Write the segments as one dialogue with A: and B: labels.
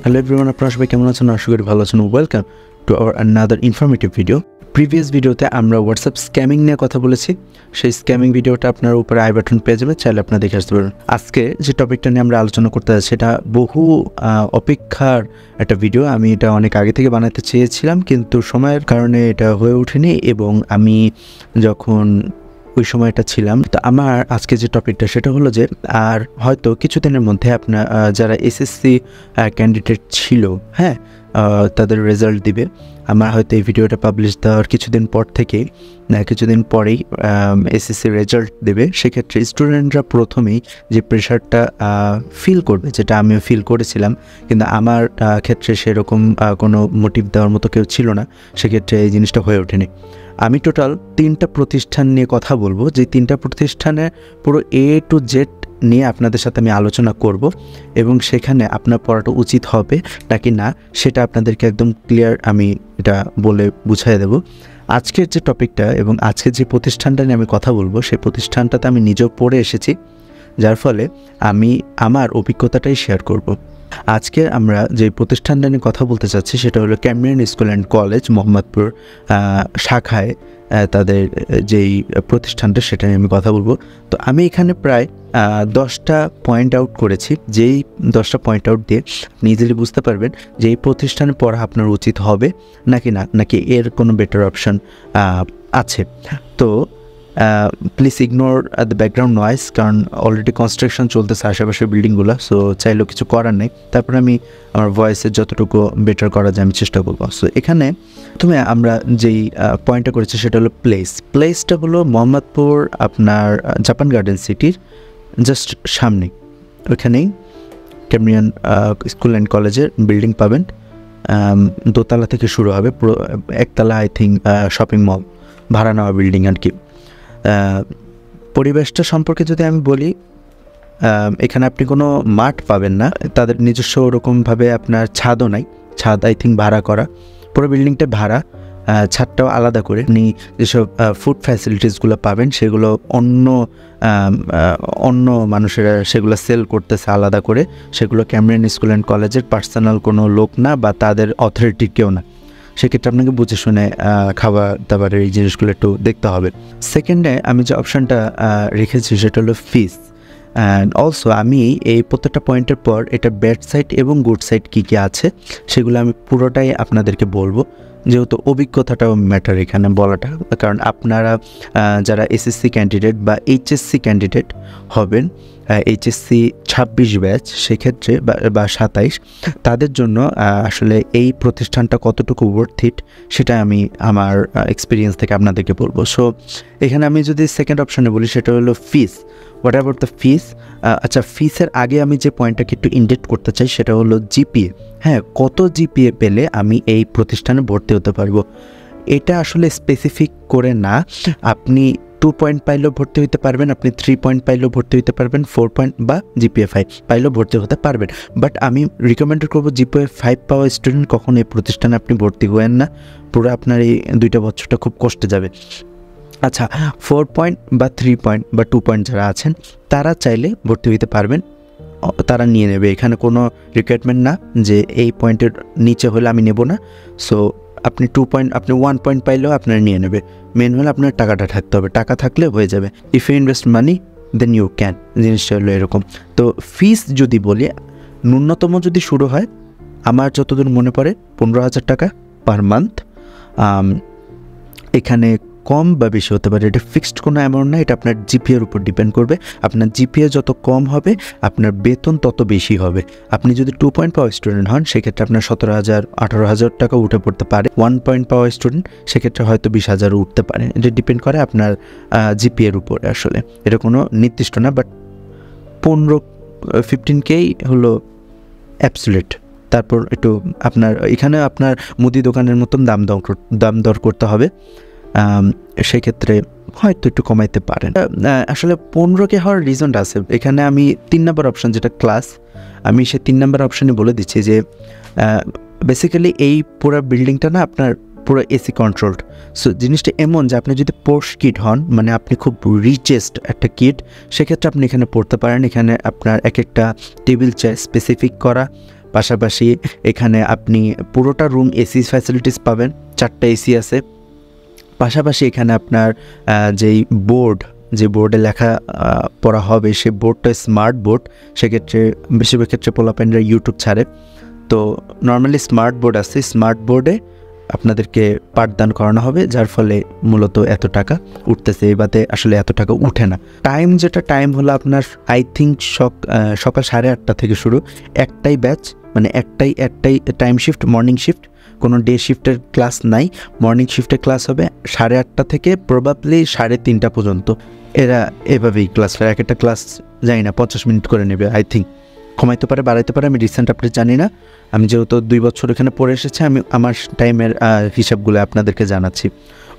A: Hello everyone, আপনারা সবাই কেমন আছেন? আশা করি ভালো আছেন। Welcome to our another informative video. Previous ভিডিওতে আমরা হোয়াটসঅ্যাপ স্ক্যামিং নিয়ে কথা বলেছি। সেই স্ক্যামিং ভিডিওটা আপনার উপরে আই বাটন পেয়ে যাবেন, চাইলে আপনারা দেখে আসতে পারেন। আজকে যে টপিকটা নিয়ে আমরা আলোচনা করতে যাচ্ছি সেটা বহু অপেক্ষার একটা ভিডিও। আমি এটা অনেক আগে থেকে বানাতে চেয়েছিলাম, কিন্তু সময়ের কারণে এটা হয়ে ওঠেনি। এবং আমি যখন ওই সময়টা ছিলাম, তো আমার আজকে যে টপিকটা সেটা হলো যে আর হয়তো কিছুদিনের মধ্যে আপনার যারা এসএসসি ক্যান্ডিডেট ছিল, হ্যাঁ, তাদের রেজাল্ট দিবে। আমার হয়তো এই ভিডিওটা পাবলিশ দেওয়ার কিছুদিন পরেই এসএসসি রেজাল্ট দেবে। সেক্ষেত্রে স্টুডেন্টরা প্রথমেই যে প্রেশারটা ফিল করবে, যেটা আমিও ফিল করেছিলাম, কিন্তু আমার ক্ষেত্রে সেরকম কোনো মোটিভ দেওয়ার মতো কেউ ছিল না। সেক্ষেত্রে এই জিনিসটা হয়ে ওঠেনি। আমি টোটাল 3টা প্রতিষ্ঠান নিয়ে কথা বলবো, যে 3টা প্রতিষ্ঠানে পুরো A to Z নিয়ে আপনাদের সাথে আমি আলোচনা করব, এবং সেখানে আপনার পড়াটা উচিত হবে নাকি না সেটা আপনাদেরকে একদম ক্লিয়ার আমি এটা বলে বুঝিয়ে দেব। আজকের যে টপিকটা এবং আজকের যে প্রতিষ্ঠানটা নিয়ে আমি কথা বলবো, সেই প্রতিষ্ঠানটাতে আমি নিজেও পড়ে এসেছি, যার ফলে আমি আমার অভিজ্ঞতাটাই শেয়ার করব। আজকে আমরা যে প্রতিষ্ঠানটা নিয়ে কথা বলতে চাচ্ছি সেটা হলো Cambrian school and college, Mohammadpur শাখায় তাদের যেই প্রতিষ্ঠানটা সেটা নিয়ে আমি কথা বলবো। তো আমি এখানে প্রায় 10টা পয়েন্ট আউট করেছি, যেই 10টা পয়েন্ট আউট দিয়ে আপনি ইজিলি বুঝতে পারবেন যে এই প্রতিষ্ঠানে পড়া আপনার উচিত হবে নাকি এর কোনো বেটার অপশন আছে। তো please ignore the background noise, কারণ অলরেডি কনস্ট্রাকশন চলতেছে আশেপাশের বিল্ডিংগুলো, সো চাইলেও কিছু করার নেই। তারপরে আমি আমার ভয়েসের যতটুকু বেটার করা যায় আমি চেষ্টা করবো। সো এখানে প্রথমে আমরা যেই পয়েন্টটা করেছি সেটা হলো প্লেসটা হলো মোহাম্মদপুর আপনার জাপান গার্ডেন সিটির জাস্ট সামনে। ওইখানেই ক্যামব্রিয়ান স্কুল অ্যান্ড কলেজের বিল্ডিং পাবেন। দোতলা থেকে শুরু হবে, পুরো একতলা আই থিঙ্ক শপিং মল, ভাড়া নেওয়া বিল্ডিং আর কি। পরিবেশটা সম্পর্কে যদি আমি বলি, এখানে আপনি কোনো মাঠ পাবেন না, তাদের নিজস্ব ওরকমভাবে আপনার ছাদও নাই। ছাদ আই থিঙ্ক ভাড়া করা, পুরো বিল্ডিংটা ভাড়া, ছাদটাও আলাদা করে। আপনি যেসব ফুড ফ্যাসিলিটিসগুলো পাবেন সেগুলো অন্য মানুষেরা সেগুলো সেল করতেছে আলাদা করে। সেগুলো ক্যামব্রিয়ান স্কুল অ্যান্ড কলেজের পার্সোনাল কোনো লোক না বা তাদের অথরিটি কেউ না। সেক্ষেত্রে আপনাকে বুঝে শুনে খাবার দাবারের এই জিনিসগুলো একটু দেখতে হবে। সেকেন্ডে আমি যে অপশানটা রেখেছি সেটা হলো ফিস। অ্যান্ড অলসো আমি এই প্রত্যেকটা পয়েন্টের পর এটা ব্যাড সাইড এবং গুড সাইড কী কী আছে সেগুলো আমি পুরোটাই আপনাদেরকে বলবো, যেহেতু অভিজ্ঞতাটাও ম্যাটার এখানে বলাটা। কারণ আপনারা যারা এসএসসি ক্যান্ডিডেট বা এইচএসসি ক্যান্ডিডেট হবেন, এইচএসসি 26 ব্যাচ সেক্ষেত্রে বা 27, তাদের জন্য আসলে এই প্রতিষ্ঠানটা কতটুকু ওয়ার্থ ইট সেটা আমি আমার এক্সপিরিয়েন্স থেকে আপনাদেরকে বলবো। সো এখানে আমি যদি সেকেন্ড অপশানে বলি সেটা হলো ফিস। What about the fish? আচ্ছা, ফিসের আগে আমি যে পয়েন্টটাকে একটু ইন্ডিকেট করতে চাই সেটা হলো জিপিএ। হ্যাঁ, কত জিপিএ পেলে আমি এই প্রতিষ্ঠানে ভর্তি হতে পারবো, এটা আসলে স্পেসিফিক করে না। আপনি 2 পয়েন্ট পাইলেও ভর্তি হতে পারবেন, আপনি 3 পয়েন্ট পাইলেও ভর্তি হতে পারবেন, 4 পয়েন্ট বা জিপিএ 5 পাইলেও ভর্তি হতে পারবেন। বাট আমি রিকমেন্ড করবো জিপিএ 5 পাওয়া স্টুডেন্ট কখন এই প্রতিষ্ঠানে আপনি ভর্তি হবেন না, পুরো আপনার এই 2টা বছরটা খুব কষ্টে যাবে। আচ্ছা, 4 পয়েন্ট বা 3 পয়েন্ট বা 2 পয়েন্ট যারা আছেন তারা চাইলে ভর্তি হতে পারবেন, তারা নিয়ে নেবে। এখানে কোনো রিকোয়ারমেন্ট না যে এই পয়েন্টের নিচে হলে আমি নেব না। সো আপনি 2 পয়েন্ট, আপনি 1 পয়েন্ট পাইলেও আপনারা নিয়ে নেবে। মেন হলে আপনার টাকাটা থাকতে হবে, টাকা থাকলে হয়ে যাবে। If you invest money then you can, জিনিসটা হলো এরকম। তো ফিস যদি বলি, ন্যূনতম যদি শুরু হয় আমার যতদূর মনে পড়ে 15,000 টাকা পার মান্থ। এখানে কম বা বেশি হতে পারে, এটা ফিক্সড কোনো অ্যামাউন্ট না, এটা আপনার জিপিএর উপর ডিপেন্ড করবে। আপনার জিপিএ যত কম হবে আপনার বেতন তত বেশি হবে। আপনি যদি 2 পয়েন্ট পাওয়া স্টুডেন্ট হন সেক্ষেত্রে আপনার 17,000 18,000 টাকা উঠে পড়তে পারে। 1 পয়েন্ট পাওয়া স্টুডেন্ট সেক্ষেত্রে হয়তো 20,000 উঠতে পারে। এটা ডিপেন্ড করে আপনার জিপিএর উপরে। আসলে এটা কোনো নির্দিষ্ট না, বাট 15-15K হলো অ্যাবসলিউট। তারপর একটু আপনার এখানে আপনার মুদি দোকানের মতন দাম দর করতে হবে, সেক্ষেত্রে হয়তো একটু কমাইতে পারেন। আসলে 15K হওয়ার রিজনটা আছে এখানে। আমি 3 নম্বর অপশান যেটা ক্লাস, আমি সেই 3 নম্বর অপশানে বলে দিচ্ছি যে বেসিক্যালি এই পুরো বিল্ডিংটা না আপনার পুরো এসি কন্ট্রোলড। সো জিনিসটা এমন যে আপনি যদি পোস্ট কিড হন, মানে আপনি খুব রিচেস্ট একটা কিড, সেক্ষেত্রে আপনি এখানে পড়তে পারেন। এখানে আপনার এক একটা টেবিল চেয়ার স্পেসিফিক করা, পাশাপাশি এখানে আপনি পুরোটা রুম এসি ফ্যাসিলিটিস পাবেন, 4টা এসি আছে। পাশাপাশি এখানে আপনার যেই যে বোর্ডে লেখা পড়া হবে সেই বোর্ডটা স্মার্ট বোর্ড। সেক্ষেত্রে বেশিরভাগ ক্ষেত্রে পোলাপাইনরা ইউটিউব ছাড়ে, তো নর্মালি স্মার্ট বোর্ড আছে, স্মার্ট বোর্ডে আপনাদেরকে পাঠদান করানো হবে, যার ফলে মূলত এত টাকা উঠতেছে। এই বাদে আসলে এত টাকা উঠে না। টাইম হলো আপনার আই থিঙ্ক সকাল 8:30 থেকে শুরু, একটাই ব্যাচ, মানে একটাই টাইম শিফট, মর্নিং শিফট, কোনো ডে শিফটের ক্লাস নাই। মর্নিং শিফটের ক্লাস হবে 8:30 থেকে প্রবাবলি 3:30 পর্যন্ত। এরা এভাবেই ক্লাস এক একটা ক্লাস জানি না 50 মিনিট করে নেবে, আই থিঙ্ক কমাইতে পারে বাড়াইতে পারে, আমি রিসেন্ট আপডেট জানি না। আমি যেহেতু 2 বছর এখানে পড়ে এসেছি, আমি আমার টাইমের হিসাবগুলো আপনাদেরকে জানাচ্ছি।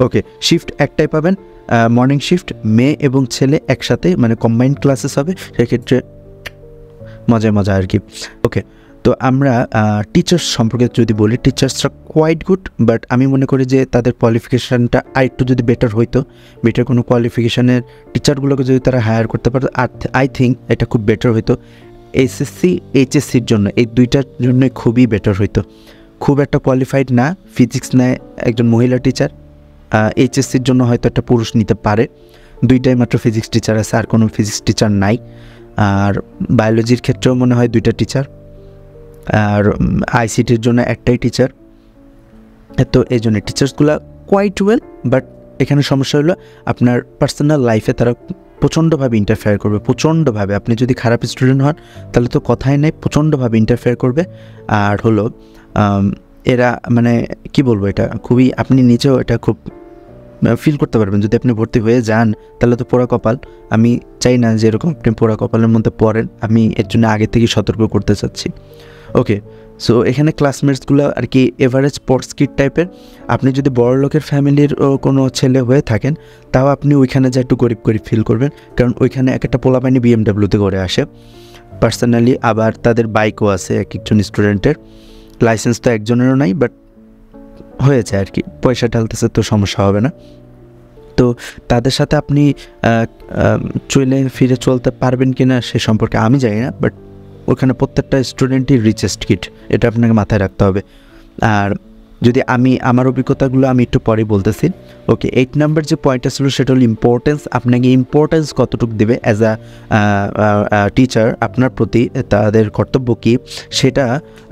A: ওকে, শিফট একটাই পাবেন, মর্নিং শিফট, মেয়ে এবং ছেলে একসাথে, মানে কম্বাইন্ড ক্লাসেস হবে, সেক্ষেত্রে মজা আর কি। ওকে, তো আমরা টিচার্স সম্পর্কে যদি বলি, টিচার্সরা কোয়াইট গুড, বাট আমি মনে করি যে তাদের কোয়ালিফিকেশানটা আরেকটু যদি বেটার হইতো, বেটার কোনো কোয়ালিফিকেশানের টিচারগুলোকে যদি তারা হায়ার করতে পারতো, আই থিঙ্ক এটা খুব বেটার হইতো। এসএসসি এইচএসসির জন্য, এই দুইটার জন্যই খুবই বেটার হইতো। খুব একটা কোয়ালিফাইড না, ফিজিক্স নেয় একজন মহিলা টিচার, এইচএসসির জন্য হয়তো একটা পুরুষ নিতে পারে, 2টাই মাত্র ফিজিক্স টিচার আছে, আর কোনো ফিজিক্স টিচার নাই। আর বায়োলজির ক্ষেত্রেও মনে হয় 2টা টিচার, আর আইসিটির জন্য একটাই টিচার। তো এই জন্য টিচার্সগুলো কোয়াইট ওয়েল, বাট এখানে সমস্যা হলো আপনার পার্সোনাল লাইফে তারা প্রচণ্ডভাবে ইন্টারফেয়ার করবে, প্রচণ্ডভাবে। আপনি যদি খারাপ স্টুডেন্ট হন তাহলে তো কথাই নেই, প্রচণ্ডভাবে ইন্টারফেয়ার করবে। আর হলো এরা মানে কি বলবো, এটা খুবই, আপনি নিজেও এটা খুব ফিল করতে পারবেন। যদি আপনি ভর্তি হয়ে যান তাহলে তো পোড়া কপাল। আমি চাই না যে এরকম আপনি পোড়া কপালের মধ্যে পড়েন, আমি এর জন্য আগে থেকেই সতর্ক করতে চাচ্ছি। ওকে, সো এখানে ক্লাসমেটসগুলো আর কি এভারেজ স্পোর্টস কিড টাইপের। আপনি যদি বড় লোকের ফ্যামিলির কোনো ছেলে হয়ে থাকেন, তাও আপনি ওইখানে যা একটু গরিব ফিল করবেন, কারণ ওইখানে একটা পোলাপাইনি বিএমডাব্লিউতে করে আসে পার্সোনালি। আবার তাদের বাইকও আছে এক একজন স্টুডেন্টের, লাইসেন্স তো একজনেরও নাই, বাট হয়েছে আর কি, পয়সা ঢালতেছে তো সমস্যা হবে না। তো তাদের সাথে আপনি চলে ফিরে চলতে পারবেন কিনা সে সম্পর্কে আমি জানি না, বাট ওখানে প্রত্যেকটা স্টুডেন্টই রিচেস্ট কিড, এটা আপনাকে মাথায় রাখতে হবে। আর যদি আমার অভিজ্ঞতাগুলো আমি একটু পরে বলতেছি। ওকে, 8 নাম্বার যে পয়েন্টটা ছিল সেটা হলো ইম্পর্টেন্স। আপনাকে ইম্পর্টেন্স কতটুকু দেবে অ্যাজ আ টিচার, আপনার প্রতি তাদের কর্তব্য কী সেটা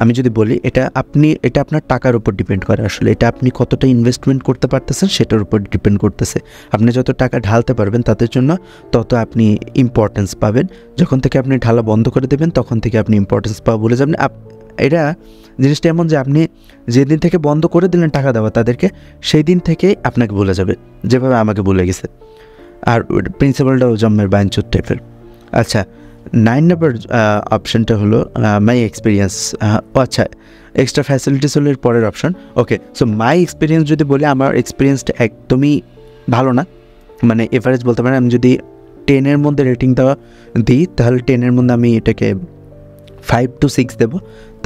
A: আমি যদি বলি, এটা আপনার টাকার উপর ডিপেন্ড করে। আসলে এটা আপনি কতটা ইনভেস্টমেন্ট করতে পারতেছেন সেটার উপর ডিপেন্ড করতেছে। আপনি যত টাকা ঢালতে পারবেন তাদের জন্য, তত আপনি ইম্পর্টেন্স পাবেন। যখন থেকে আপনি ঢালা বন্ধ করে দেবেন তখন থেকে আপনি ইম্পর্টেন্স পাওয়া বলে যাবেন। এটা জিনিসটা এমন যে আপনি যেদিন থেকে বন্ধ করে দিলেন টাকা দেওয়া তাদেরকে, সেই দিন থেকে আপনাকে ভুলে যাবে, যেভাবে আমাকে ভুলে গেছে। আর প্রিন্সিপালটাও জন্মের বাইনচুত টাইপের। আচ্ছা, 9 নাম্বার অপশানটা হলো মাই এক্সপিরিয়েন্স। আচ্ছা, এক্সট্রা ফ্যাসিলিটিস হলো এর পরের option. Okay, so my experience যদি বলি, আমার এক্সপিরিয়েন্সটা একদমই ভালো না, মানে এভারেজ বলতে পারেন। আমি যদি 10-এর মধ্যে রেটিং দিই তাহলে 10-এর মধ্যে আমি এটাকে 5 to 6 দেবো।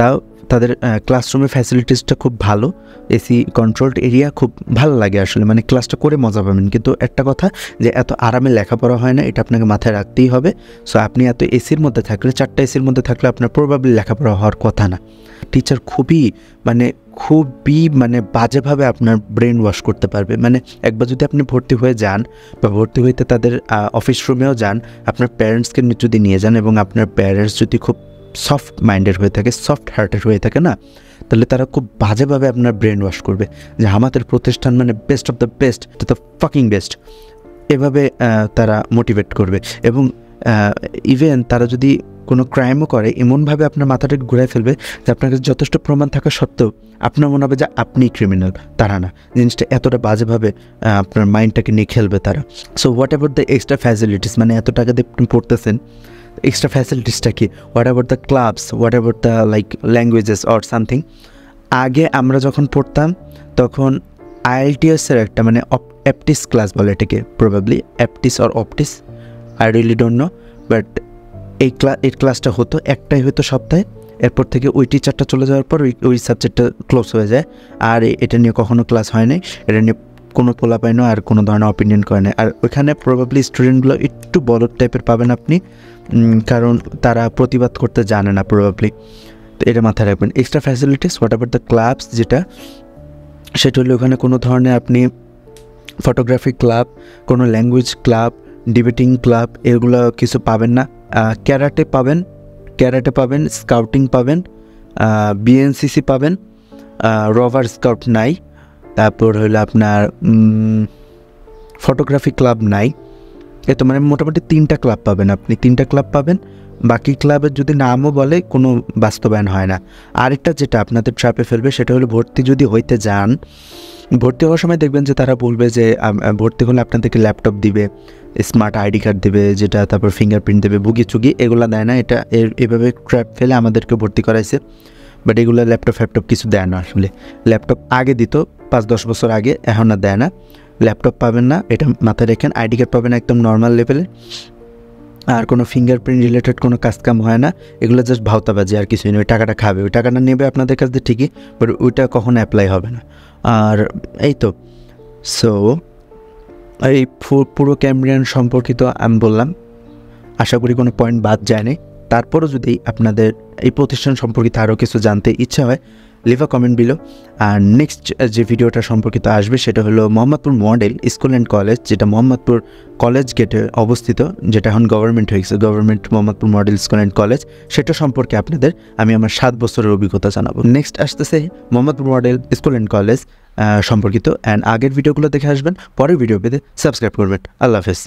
A: তাও তাদের ক্লাসরুমের ফ্যাসিলিটিসটা খুব ভালো, এসি কন্ট্রোলড এরিয়া, খুব ভালো লাগে আসলে, মানে ক্লাসটা করে মজা পাবেন। কিন্তু একটা কথা যে এত আরামে লেখাপড়া হয় না, এটা আপনাকে মাথায় রাখতেই হবে। সো আপনি এত এসির মধ্যে থাকলে, 4টা এসির মধ্যে থাকলে আপনার প্রবাবলি লেখাপড়া হওয়ার কথা না। টিচার খুবই বাজেভাবে আপনার ব্রেন ওয়াশ করতে পারবে। মানে একবার যদি আপনি ভর্তি হয়ে যান বা ভর্তি হইতে তাদের অফিস রুমেও যান, আপনার প্যারেন্টসকে যদি নিয়ে যান এবং আপনার প্যারেন্টস যদি খুব সফট মাইন্ডেড হয়ে থাকে, সফট হার্টেড হয়ে থাকে না, তাহলে তারা খুব বাজেভাবে আপনার ব্রেন ওয়াশ করবে যে আমাদের প্রতিষ্ঠান মানে best of the best, the fucking best, এভাবে তারা মোটিভেট করবে। এবং ইভেন তারা যদি কোনো ক্রাইমও করে, এমনভাবে আপনার মাথাটাকে ঘুরাই ফেলবে যে আপনার কাছে যথেষ্ট প্রমাণ থাকা সত্ত্বেও আপনার মনে হবে যে আপনি ক্রিমিনাল, তারা না। জিনিসটা এতটা বাজেভাবে আপনার মাইন্ডটাকে নিয়ে খেলবে তারা। So what ever the extra facilities, মানে এত টাকা দিয়ে আপনি পড়তেছেন, এক্সট্রা ফ্যাসিলিটিসটা কি, what ever the clubs, what ever the like languages or something. আগে আমরা যখন পড়তাম তখন আইএলটিএসের একটা মানে অপটিস ক্লাস বলে এটাকে, প্রবাবলি অ্যাপটিস অর অপটিস, I really don't know, but এই ক্লাসটা হতো, একটাই হতো সপ্তাহে। এরপর থেকে ওই টিচারটা চলে যাওয়ার পর ওই সাবজেক্টটা ক্লোজ হয়ে যায়, আর এটা নিয়ে কখনো ক্লাস হয় নাই, এটা নিয়ে কোনো পোলাপাইনও আর কোনো ধরনের অপিনিয়ন করে না। আর ওইখানে প্রবাবলি স্টুডেন্টগুলো একটু বড় টাইপের পাবেন আপনি, কারণ তারা প্রতিবাদ করতে জানে না প্রবাবলি। তো এটা মাথায় রাখবেন। Extra facilities what ever the clubs, যেটা সেটা হলো ওখানে কোনো ধরনের আপনি ফটোগ্রাফি ক্লাব, কোনো ল্যাঙ্গুয়েজ ক্লাব, ডিবেটিং ক্লাব এগুলো কিছু পাবেন না। ক্যারাটে পাবেন, স্কাউটিং পাবেন, বিএনসিসি পাবেন, রভার স্কাউট নাই, তারপর হলো আপনার ফটোগ্রাফি ক্লাব নাই। এত মানে মোটামুটি 3টা ক্লাব পাবেন আপনি, 3টা ক্লাব পাবেন। বাকি ক্লাবের যদি নামও বলে কোনো বাস্তবায়ন হয় না। আরেকটা যেটা আপনাদের ট্র্যাপে ফেলবে সেটা হলো ভর্তি যদি হইতে যান, ভর্তি হওয়ার সময় দেখবেন যে তারা বলবে যে ভর্তি হলে আপনাদেরকে ল্যাপটপ দিবে, স্মার্ট আইডি কার্ড দেবে, যেটা তারপর ফিঙ্গারপ্রিন্ট দেবে, বুগি চুগি এগুলো দেয় না। এটা এভাবে ট্র্যাপ ফেলে আমাদেরকে ভর্তি করাইছে। বাট এগুলো ল্যাপটপ কিছু দেয় না আসলে। ল্যাপটপ আগে দিত 5-10 বছর আগে, এখন আর দেয় না। ল্যাপটপ পাবেন না, এটা মাথায় রেখেন। আইডি কার্ড পাবেন একদম নর্মাল লেভেলে। আর কোনো ফিঙ্গারপ্রিন্ট রিলেটেড কোনো কাজকাম হয় না, এগুলো জাস্ট ভাওতাবাজি আর কিছুই নয়। ওই টাকাটা খাবে, ওই টাকাটা নেবে আপনাদের কাছ থেকে ঠিকই, বাট ওইটা কখনো অ্যাপ্লাই হবে না। আর এই তো সো এই পুরো ক্যামব্রিয়ান সম্পর্কিত আমি বললাম, আশা করি কোনো পয়েন্ট বাদ যায়নি। তারপরও যদি আপনাদের এই প্রতিষ্ঠান সম্পর্কিত আরও কিছু জানতে ইচ্ছা হয়, লিভ আ কমেন্ট বিলো। আর নেক্সট যে ভিডিওটা সম্পর্কিত আসবে সেটা হলো Mohammadpur model school and college, যেটা মোহাম্মদপুর কলেজ গেটে অবস্থিত, যেটা এখন গভর্নমেন্ট হয়ে গেছে, government Mohammadpur model school and college. সেটা সম্পর্কে আপনাদের আমি আমার 7 বছরের অভিজ্ঞতা জানাবো। নেক্সট আসতেছে Mohammadpur model school and college সম্পর্কিত। অ্যান্ড আগের ভিডিওগুলো দেখে আসবেন, পরের ভিডিও পেতে সাবস্ক্রাইব করবেন। আল্লাহ হাফেজ।